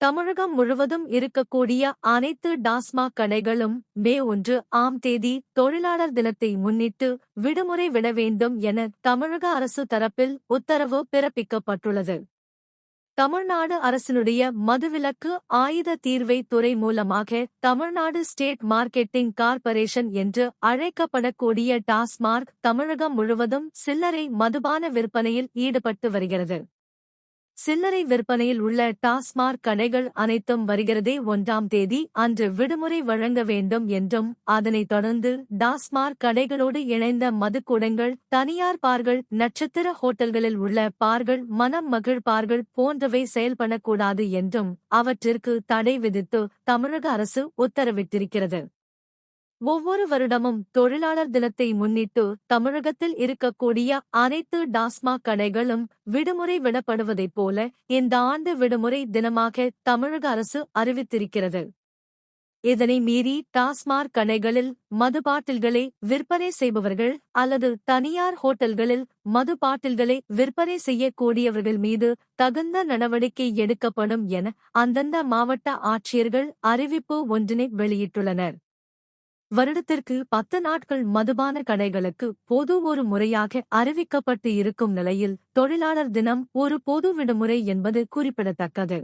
தமிழகம் முழுவதும் இருக்கக்கூடிய அனைத்து டாஸ்மாக் கடைகளும் மே 1ஆம் தேதி தொழிலாளர் தினத்தை முன்னிட்டு விடுமுறை விட வேண்டும் என தமிழக அரசு தரப்பில் உத்தரவு பிறப்பிக்கப்பட்டுள்ளது. தமிழ்நாடு அரசினுடைய மதுவிலக்கு ஆயுத தீர்வை துறை மூலமாக தமிழ்நாடு ஸ்டேட் மார்க்கெட்டிங் கார்ப்பரேஷன் என்று அழைக்கப்படக்கூடிய டாஸ்மாக் தமிழகம் முழுவதும் சில்லறை மதுபான விற்பனையில் ஈடுபட்டு வருகிறது. சில்லறை விற்பனையில் உள்ள டாஸ்மாக் கடைகள் அனைத்தும் வருகிறதே 1ஆம் தேதி அன்று விடுமுறை வழங்க வேண்டும் என்றும் அதனைத் தொடர்ந்து டாஸ்மாக் கடைகளோடு இணைந்த மதுக்கூடங்கள், தனியார் பார்கள், நட்சத்திர ஹோட்டல்களில் உள்ள பார்கள், மனம் மகிழ் பார்கள் போன்றவை செயல்படக்கூடாது என்றும் அவற்றிற்கு தடை விதித்து தமிழக அரசு உத்தரவிட்டிருக்கிறது. ஒவ்வொரு வருடமும் தொழிலாளர் தினத்தை முன்னிட்டு தமிழகத்தில் இருக்கக்கூடிய அனைத்து டாஸ்மாக் கடைகளும் விடுமுறை விடப்படுவதைப் போல இந்த ஆண்டு விடுமுறை தினமாக தமிழக அரசு அறிவித்திருக்கிறது. இதனை மீறி டாஸ்மாக் கடைகளில் மது பாட்டில்களை விற்பனை செய்பவர்கள் அல்லது தனியார் ஹோட்டல்களில் மது பாட்டில்களை விற்பனை செய்யக்கூடியவர்கள் மீது தகுந்த நடவடிக்கை எடுக்கப்படும் என அந்தந்த மாவட்ட ஆட்சியர்கள் அறிவிப்பு ஒன்றினை வெளியிட்டுள்ளனர். வருடத்திற்கு 10 நாட்கள் மதுபான கடைகளுக்கு பொது ஒரு முறையாக அறிவிக்கப்பட்டு இருக்கும் நிலையில் தொழிலாளர் தினம் ஒரு பொது விடுமுறை என்பது குறிப்பிடத்தக்கது.